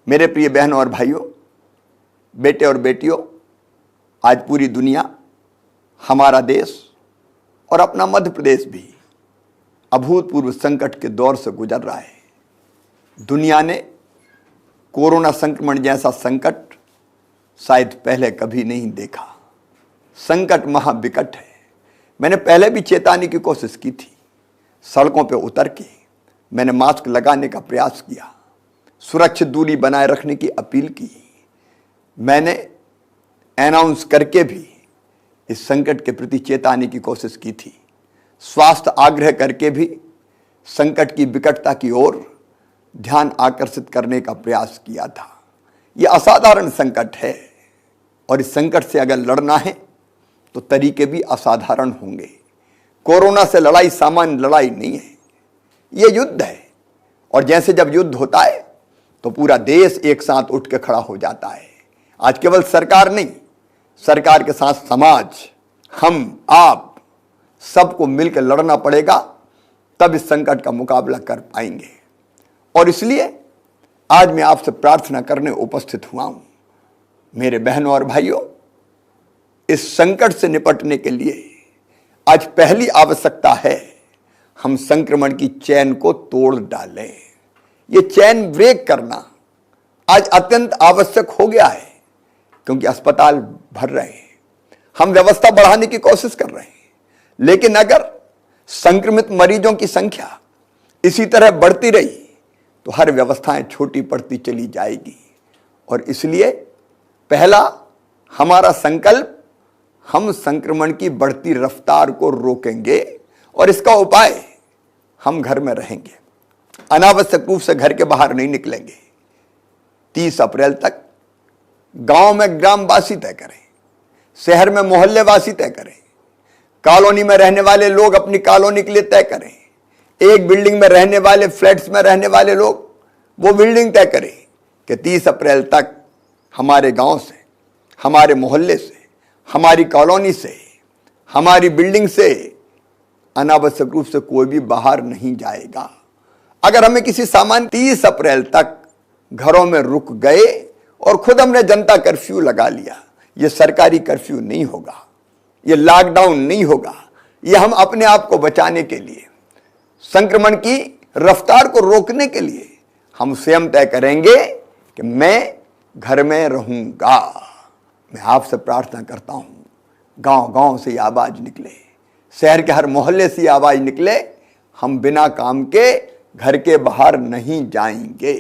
मेरे प्रिय बहनों और भाइयों, बेटे और बेटियों, आज पूरी दुनिया, हमारा देश और अपना मध्य प्रदेश भी अभूतपूर्व संकट के दौर से गुजर रहा है। दुनिया ने कोरोना संक्रमण जैसा संकट शायद पहले कभी नहीं देखा। संकट महाविकट है। मैंने पहले भी चेताने की कोशिश की थी। सड़कों पर उतर के मैंने मास्क लगाने का प्रयास किया, सुरक्षित दूरी बनाए रखने की अपील की। मैंने अनाउंस करके भी इस संकट के प्रति चेताने की कोशिश की थी। स्वास्थ्य आग्रह करके भी संकट की विकटता की ओर ध्यान आकर्षित करने का प्रयास किया था। यह असाधारण संकट है और इस संकट से अगर लड़ना है तो तरीके भी असाधारण होंगे। कोरोना से लड़ाई सामान्य लड़ाई नहीं है, यह युद्ध है। और जैसे जब युद्ध होता है तो पूरा देश एक साथ उठ के खड़ा हो जाता है। आज केवल सरकार नहीं, सरकार के साथ समाज, हम, आप सबको मिलकर लड़ना पड़ेगा, तब इस संकट का मुकाबला कर पाएंगे। और इसलिए आज मैं आपसे प्रार्थना करने उपस्थित हुआ हूं। मेरे बहनों और भाइयों, इस संकट से निपटने के लिए आज पहली आवश्यकता है हम संक्रमण की चेन को तोड़ डालें। ये चेन ब्रेक करना आज अत्यंत आवश्यक हो गया है, क्योंकि अस्पताल भर रहे हैं, हम व्यवस्था बढ़ाने की कोशिश कर रहे हैं, लेकिन अगर संक्रमित मरीजों की संख्या इसी तरह बढ़ती रही तो हर व्यवस्थाएं छोटी पड़ती चली जाएगी। और इसलिए पहला हमारा संकल्प, हम संक्रमण की बढ़ती रफ्तार को रोकेंगे और इसका उपाय हम घर में रहेंगे, अनावश्यक रूप से घर के बाहर नहीं निकलेंगे। 30 अप्रैल तक गांव में ग्रामवासी तय करें, शहर में मोहल्लेवासी तय करें, कॉलोनी में रहने वाले लोग अपनी कॉलोनी के लिए तय करें, एक बिल्डिंग में रहने वाले, फ्लैट्स में रहने वाले लोग वो बिल्डिंग तय करें कि 30 अप्रैल तक हमारे गांव से, हमारे मोहल्ले से, हमारी कॉलोनी से, हमारी बिल्डिंग से अनावश्यक रूप से कोई भी बाहर नहीं जाएगा। अगर हमें किसी सामान्य 30 अप्रैल तक घरों में रुक गए और खुद हमने जनता कर्फ्यू लगा लिया, यह सरकारी कर्फ्यू नहीं होगा, यह लॉकडाउन नहीं होगा, यह हम अपने आप को बचाने के लिए, संक्रमण की रफ्तार को रोकने के लिए हम स्वयं तय करेंगे कि मैं घर में रहूंगा। मैं आपसे प्रार्थना करता हूं, गांव गांव से ये आवाज निकले, शहर के हर मोहल्ले से ये आवाज निकले, हम बिना काम के घर के बाहर नहीं जाएंगे।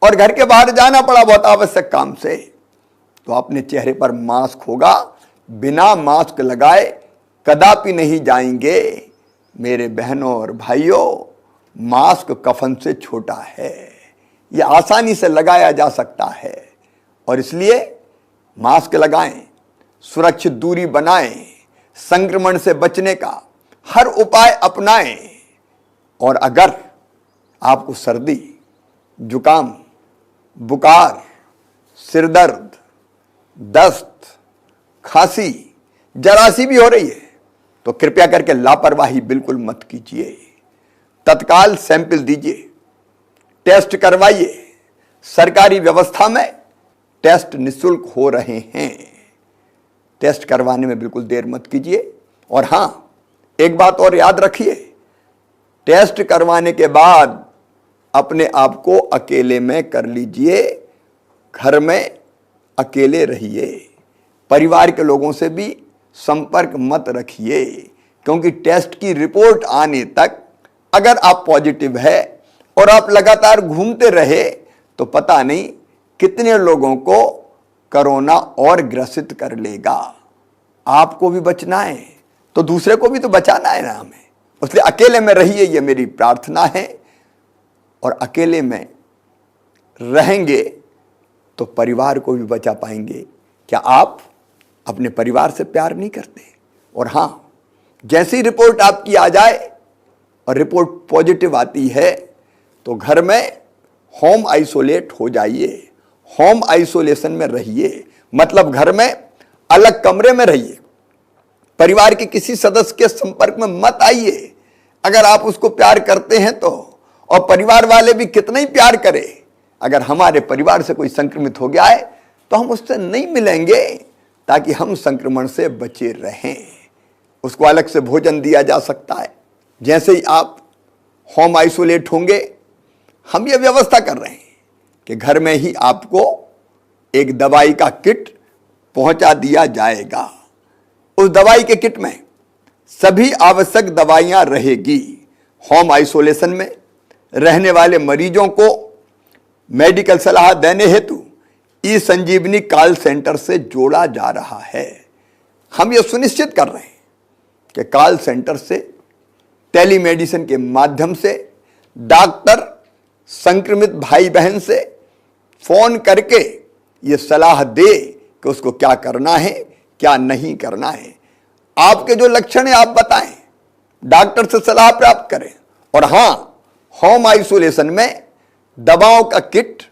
और घर के बाहर जाना पड़ा बहुत आवश्यक काम से तो अपने चेहरे पर मास्क होगा, बिना मास्क लगाए कदापि नहीं जाएंगे। मेरे बहनों और भाइयों, मास्क कफन से छोटा है, यह आसानी से लगाया जा सकता है और इसलिए मास्क लगाएं, सुरक्षित दूरी बनाएं, संक्रमण से बचने का हर उपाय अपनाएं। और अगर आपको सर्दी, जुकाम, बुखार, सिरदर्द, दस्त, खांसी जरा सी भी हो रही है तो कृपया करके लापरवाही बिल्कुल मत कीजिए। तत्काल सैंपल दीजिए, टेस्ट करवाइए। सरकारी व्यवस्था में टेस्ट निःशुल्क हो रहे हैं, टेस्ट करवाने में बिल्कुल देर मत कीजिए। और हां, एक बात और याद रखिए, टेस्ट करवाने के बाद अपने आप को अकेले में कर लीजिए, घर में अकेले रहिए, परिवार के लोगों से भी संपर्क मत रखिए, क्योंकि टेस्ट की रिपोर्ट आने तक अगर आप पॉजिटिव है और आप लगातार घूमते रहे तो पता नहीं कितने लोगों को कोरोना और ग्रसित कर लेगा। आपको भी बचना है तो दूसरे को भी तो बचाना है ना हमें, इसलिए अकेले में रहिए, ये मेरी प्रार्थना है। और अकेले में रहेंगे तो परिवार को भी बचा पाएंगे। क्या आप अपने परिवार से प्यार नहीं करते? और हां, जैसी रिपोर्ट आपकी आ जाए और रिपोर्ट पॉजिटिव आती है तो घर में होम आइसोलेट हो जाइए, होम आइसोलेशन में रहिए, मतलब घर में अलग कमरे में रहिए, परिवार के किसी सदस्य के संपर्क में मत आइए। अगर आप उसको प्यार करते हैं तो, और परिवार वाले भी कितना ही प्यार करें, अगर हमारे परिवार से कोई संक्रमित हो गया है तो हम उससे नहीं मिलेंगे ताकि हम संक्रमण से बचे रहें। उसको अलग से भोजन दिया जा सकता है। जैसे ही आप होम आइसोलेट होंगे, हम ये व्यवस्था कर रहे हैं कि घर में ही आपको एक दवाई का किट पहुंचा दिया जाएगा। उस दवाई के किट में सभी आवश्यक दवाइयां रहेगी। होम आइसोलेशन में रहने वाले मरीजों को मेडिकल सलाह देने हेतु ई संजीवनी कॉल सेंटर से जोड़ा जा रहा है। हम ये सुनिश्चित कर रहे हैं कि कॉल सेंटर से टेलीमेडिसिन के माध्यम से डॉक्टर संक्रमित भाई बहन से फोन करके ये सलाह दे कि उसको क्या करना है, क्या नहीं करना है। आपके जो लक्षण है आप बताएं, डॉक्टर से सलाह प्राप्त करें। और हां, होम आइसोलेशन में दवाओं का किट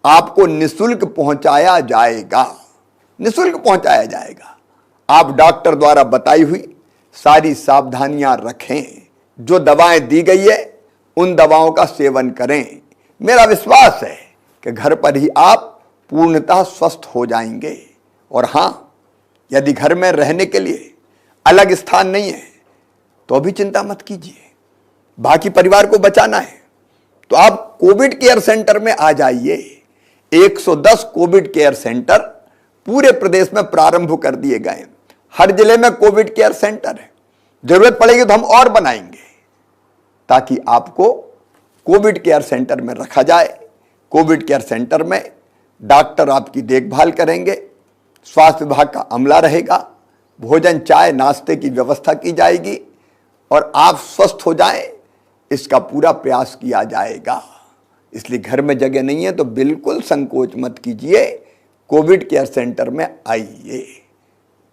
आपको निःशुल्क पहुंचाया जाएगा। निःशुल्क पहुंचाया जाएगा। आप डॉक्टर द्वारा बताई हुई सारी सावधानियां रखें। जो दवाएं दी गई है उन दवाओं का सेवन करें। मेरा विश्वास है कि घर पर ही आप पूर्णतः स्वस्थ हो जाएंगे। और हां, यदि घर में रहने के लिए अलग स्थान नहीं है तो अभी चिंता मत कीजिए। बाकी परिवार को बचाना है तो आप कोविड केयर सेंटर में आ जाइए। 110 कोविड केयर सेंटर पूरे प्रदेश में प्रारंभ कर दिए गए। हर जिले में कोविड केयर सेंटर है। जरूरत पड़ेगी तो हम और बनाएंगे ताकि आपको कोविड केयर सेंटर में रखा जाए। कोविड केयर सेंटर में डॉक्टर आपकी देखभाल करेंगे, स्वास्थ्य विभाग का अमला रहेगा, भोजन चाय नाश्ते की व्यवस्था की जाएगी और आप स्वस्थ हो जाएं, इसका पूरा प्रयास किया जाएगा। इसलिए घर में जगह नहीं है तो बिल्कुल संकोच मत कीजिए, कोविड केयर सेंटर में आइए।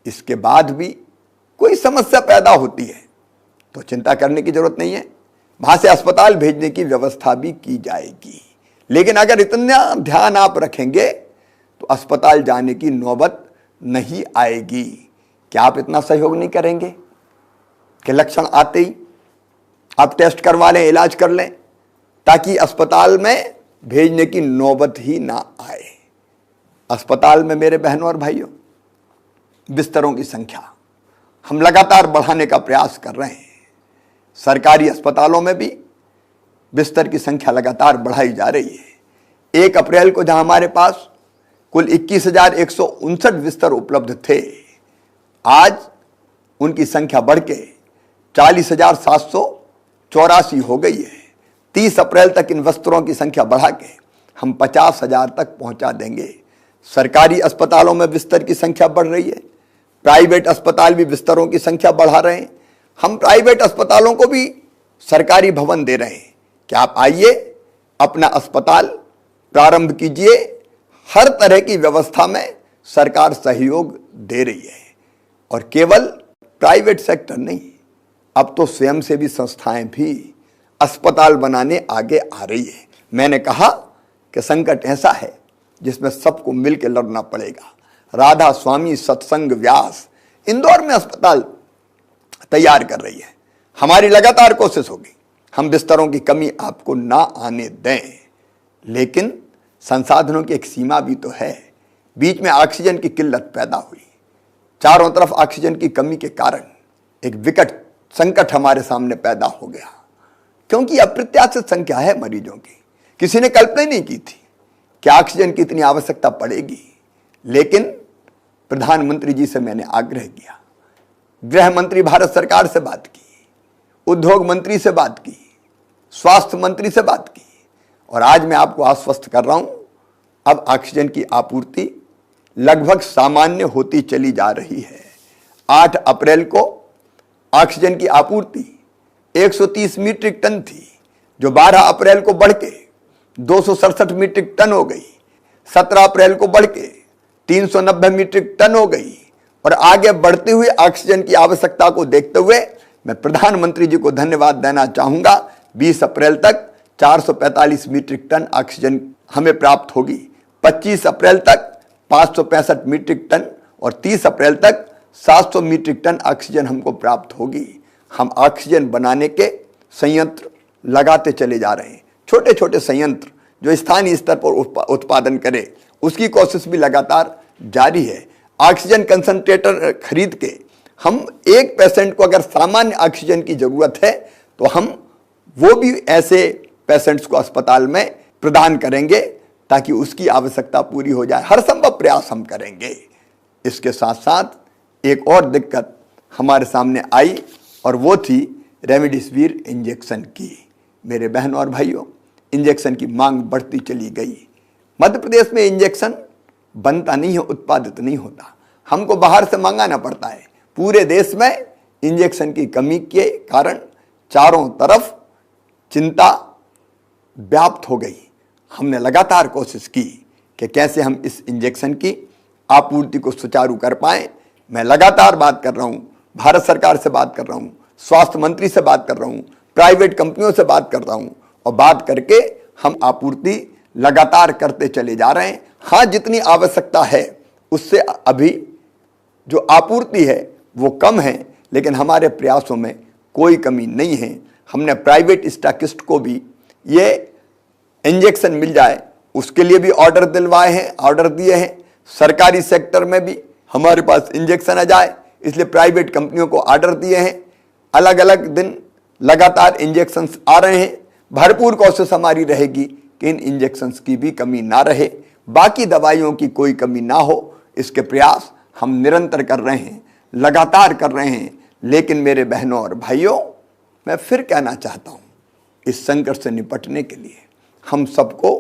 इसके बाद भी कोई समस्या पैदा होती है तो चिंता करने की जरूरत नहीं है, वहां से अस्पताल भेजने की व्यवस्था भी की जाएगी। लेकिन अगर इतना ध्यान आप रखेंगे तो अस्पताल जाने की नौबत नहीं आएगी। क्या आप इतना सहयोग नहीं करेंगे कि लक्षण आते ही आप टेस्ट करवा लें, इलाज कर लें, ताकि अस्पताल में भेजने की नौबत ही ना आए। अस्पताल में मेरे बहनों और भाइयों, बिस्तरों की संख्या हम लगातार बढ़ाने का प्रयास कर रहे हैं। सरकारी अस्पतालों में भी बिस्तर की संख्या लगातार बढ़ाई जा रही है। 1 अप्रैल को जहां हमारे पास कुल 21,159 बिस्तर उपलब्ध थे, आज उनकी संख्या बढ़ के 40,784 हो गई है। 30 अप्रैल तक इन बिस्तरों की संख्या बढ़ा के हम 50,000 तक पहुंचा देंगे। सरकारी अस्पतालों में बिस्तर की संख्या बढ़ रही है, प्राइवेट अस्पताल भी बिस्तरों की संख्या बढ़ा रहे हैं। हम प्राइवेट अस्पतालों को भी सरकारी भवन दे रहे हैं कि आप आइए, अपना अस्पताल प्रारंभ कीजिए। हर तरह की व्यवस्था में सरकार सहयोग दे रही है। और केवल प्राइवेट सेक्टर नहीं, अब तो स्वयंसेवी संस्थाएं भी अस्पताल बनाने आगे आ रही है। मैंने कहा कि संकट ऐसा है जिसमें सबको मिलकर लड़ना पड़ेगा। राधा स्वामी सत्संग व्यास इंदौर में अस्पताल तैयार कर रही है। हमारी लगातार कोशिश होगी हम बिस्तरों की कमी आपको ना आने दें, लेकिन संसाधनों की एक सीमा भी तो है। बीच में ऑक्सीजन की किल्लत पैदा हुई, चारों तरफ ऑक्सीजन की कमी के कारण एक विकट संकट हमारे सामने पैदा हो गया, क्योंकि अप्रत्याशित संख्या है मरीजों की। किसी ने कल्पना ही नहीं की थी कि ऑक्सीजन की इतनी आवश्यकता पड़ेगी। लेकिन प्रधानमंत्री जी से मैंने आग्रह किया, गृह मंत्री भारत सरकार से बात की, उद्योग मंत्री से बात की, स्वास्थ्य मंत्री से बात की, और आज मैं आपको आश्वस्त कर रहा हूं, अब ऑक्सीजन की आपूर्ति लगभग सामान्य होती चली जा रही है। 8 अप्रैल को ऑक्सीजन की आपूर्ति 130 मीट्रिक टन थी, जो 12 अप्रैल को बढ़ के 267 मीट्रिक टन हो गई। 17 अप्रैल को बढ़ के 390 मीट्रिक टन हो गई। और आगे बढ़ते हुए ऑक्सीजन की आवश्यकता को देखते हुए मैं प्रधानमंत्री जी को धन्यवाद देना चाहूंगा। 20 अप्रैल तक 445 मीट्रिक टन ऑक्सीजन हमें प्राप्त होगी, 25 अप्रैल तक 565 मीट्रिक टन और 30 अप्रैल तक 700 मीट्रिक टन ऑक्सीजन हमको प्राप्त होगी। हम ऑक्सीजन बनाने के संयंत्र लगाते चले जा रहे हैं। छोटे छोटे संयंत्र जो स्थानीय स्तर पर उत्पादन करे, उसकी कोशिश भी लगातार जारी है। ऑक्सीजन कंसंट्रेटर खरीद के हम एक पेशेंट को अगर सामान्य ऑक्सीजन की जरूरत है तो हम वो भी ऐसे पेशेंट्स को अस्पताल में प्रदान करेंगे ताकि उसकी आवश्यकता पूरी हो जाए। हर संभव प्रयास हम करेंगे। इसके साथ साथ एक और दिक्कत हमारे सामने आई और वो थी रेमडेसिविर इंजेक्शन की। मेरे बहनों और भाइयों, इंजेक्शन की मांग बढ़ती चली गई। मध्य प्रदेश में इंजेक्शन बनता नहीं है, उत्पादित नहीं होता, हमको बाहर से मंगाना पड़ता है। पूरे देश में इंजेक्शन की कमी के कारण चारों तरफ चिंता व्याप्त हो गई। हमने लगातार कोशिश की कि कैसे हम इस इंजेक्शन की आपूर्ति को सुचारू कर पाएं। मैं लगातार बात कर रहा हूं, भारत सरकार से बात कर रहा हूं, स्वास्थ्य मंत्री से बात कर रहा हूं, प्राइवेट कंपनियों से बात कर रहा हूं और बात करके हम आपूर्ति लगातार करते चले जा रहे हैं। हाँ, जितनी आवश्यकता है उससे अभी जो आपूर्ति है वो कम है, लेकिन हमारे प्रयासों में कोई कमी नहीं है। हमने प्राइवेट स्टॉकिस्ट को भी ये इंजेक्शन मिल जाए उसके लिए भी ऑर्डर दिलवाए हैं, ऑर्डर दिए हैं। सरकारी सेक्टर में भी हमारे पास इंजेक्शन आ जाए इसलिए प्राइवेट कंपनियों को ऑर्डर दिए हैं। अलग अलग दिन लगातार इंजेक्शंस आ रहे हैं। भरपूर कोशिश हमारी रहेगी कि इन इंजेक्शंस की भी कमी ना रहे, बाकी दवाइयों की कोई कमी ना हो। इसके प्रयास हम निरंतर कर रहे हैं, लगातार कर रहे हैं। लेकिन मेरे बहनों और भाइयों, मैं फिर कहना चाहता हूं, इस संकट से निपटने के लिए हम सबको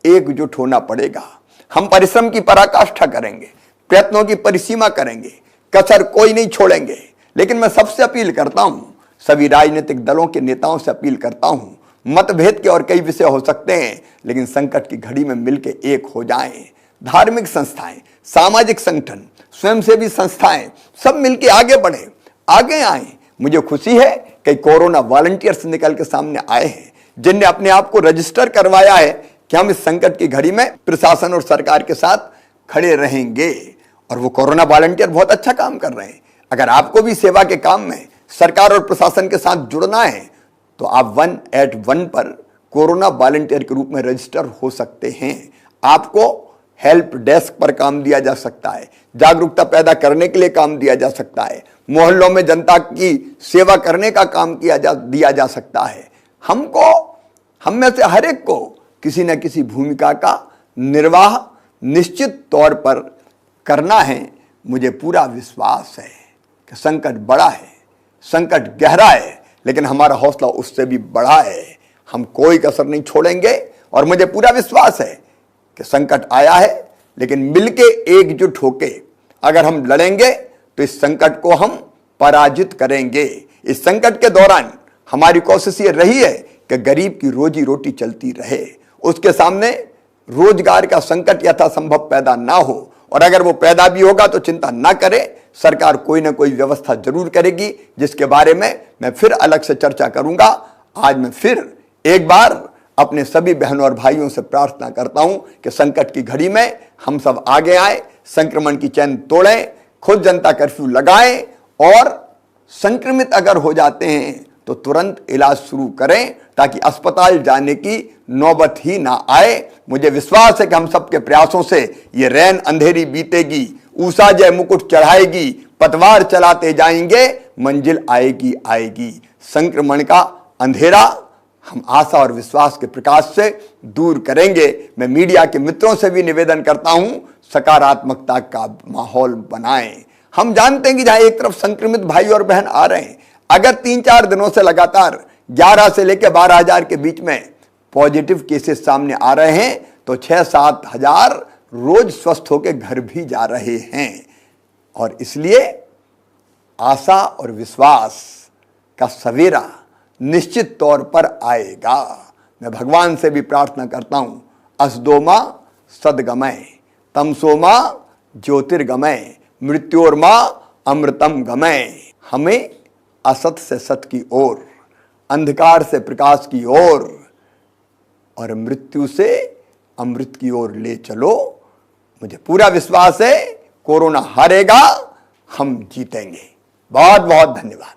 एकजुट होना पड़ेगा। हम परिश्रम की पराकाष्ठा करेंगे, प्रयत्नों की परिसीमा करेंगे, कसर कोई नहीं छोड़ेंगे। लेकिन मैं सबसे अपील करता हूं, सभी राजनीतिक दलों के नेताओं से अपील करता हूं, मतभेद के और कई विषय हो सकते हैं, लेकिन संकट की घड़ी में मिलकर एक हो जाएं। धार्मिक संस्थाएं, सामाजिक संगठन, स्वयंसेवी संस्थाएं सब मिलकर आगे बढ़े, आगे आए। मुझे खुशी है कि कोरोना वॉलंटियर्स निकल के सामने आए हैं, जिनने अपने आप को रजिस्टर करवाया है कि हम इस संकट की घड़ी में प्रशासन और सरकार के साथ खड़े रहेंगे। और वो कोरोना वॉलंटियर बहुत अच्छा काम कर रहे हैं। अगर आपको भी सेवा के काम में सरकार और प्रशासन के साथ जुड़ना है तो आप 181 पर कोरोना वॉलंटियर के रूप में रजिस्टर हो सकते हैं। आपको हेल्प डेस्क पर काम दिया जा सकता है, जागरूकता पैदा करने के लिए काम दिया जा सकता है, मोहल्लों में जनता की सेवा करने का काम दिया जा सकता है। हम में से हर एक को किसी न किसी भूमिका का निर्वाह निश्चित तौर पर करना है। मुझे पूरा विश्वास है कि संकट बड़ा है, संकट गहरा है, लेकिन हमारा हौसला उससे भी बड़ा है। हम कोई कसर नहीं छोड़ेंगे और मुझे पूरा विश्वास है कि संकट आया है, लेकिन मिलके एकजुट होके अगर हम लड़ेंगे तो इस संकट को हम पराजित करेंगे। इस संकट के दौरान हमारी कोशिश ये रही है कि गरीब की रोजी रोटी चलती रहे, उसके सामने रोजगार का संकट यथासंभव पैदा ना हो, और अगर वो पैदा भी होगा तो चिंता ना करे, सरकार कोई ना कोई व्यवस्था जरूर करेगी, जिसके बारे में मैं फिर अलग से चर्चा करूंगा। आज मैं फिर एक बार अपने सभी बहनों और भाइयों से प्रार्थना करता हूं कि संकट की घड़ी में हम सब आगे आए, संक्रमण की चैन तोड़ें, खुद जनता कर्फ्यू लगाएं और संक्रमित अगर हो जाते हैं तो तुरंत इलाज शुरू करें ताकि अस्पताल जाने की नौबत ही ना आए। मुझे विश्वास है कि हम सबके प्रयासों से ये रैन अंधेरी बीतेगी, ऊषा जय मुकुट चढ़ाएगी, पतवार चलाते जाएंगे, मंजिल आएगी आएगी। संक्रमण का अंधेरा हम आशा और विश्वास के प्रकाश से दूर करेंगे। मैं मीडिया के मित्रों से भी निवेदन करता हूं, सकारात्मकता का माहौल बनाएं। हम जानते हैं कि जहां एक तरफ संक्रमित भाई और बहन आ रहे हैं, अगर 3-4 दिनों से लगातार 11 से लेकर 12,000 के बीच में पॉजिटिव केसेस सामने आ रहे हैं तो 6-7 हजार रोज स्वस्थ होकर घर भी जा रहे हैं। और इसलिए आशा और विश्वास का सवेरा निश्चित तौर पर आएगा। मैं भगवान से भी प्रार्थना करता हूं, असदोमा सदगमय, तमसोमा ज्योतिर्गमय, मृत्योर्मा अमृतम गमय। हमें असत से सत की ओर, अंधकार से प्रकाश की ओर और मृत्यु से अमृत की ओर ले चलो। मुझे पूरा विश्वास है कोरोना हारेगा, हम जीतेंगे। बहुत बहुत धन्यवाद।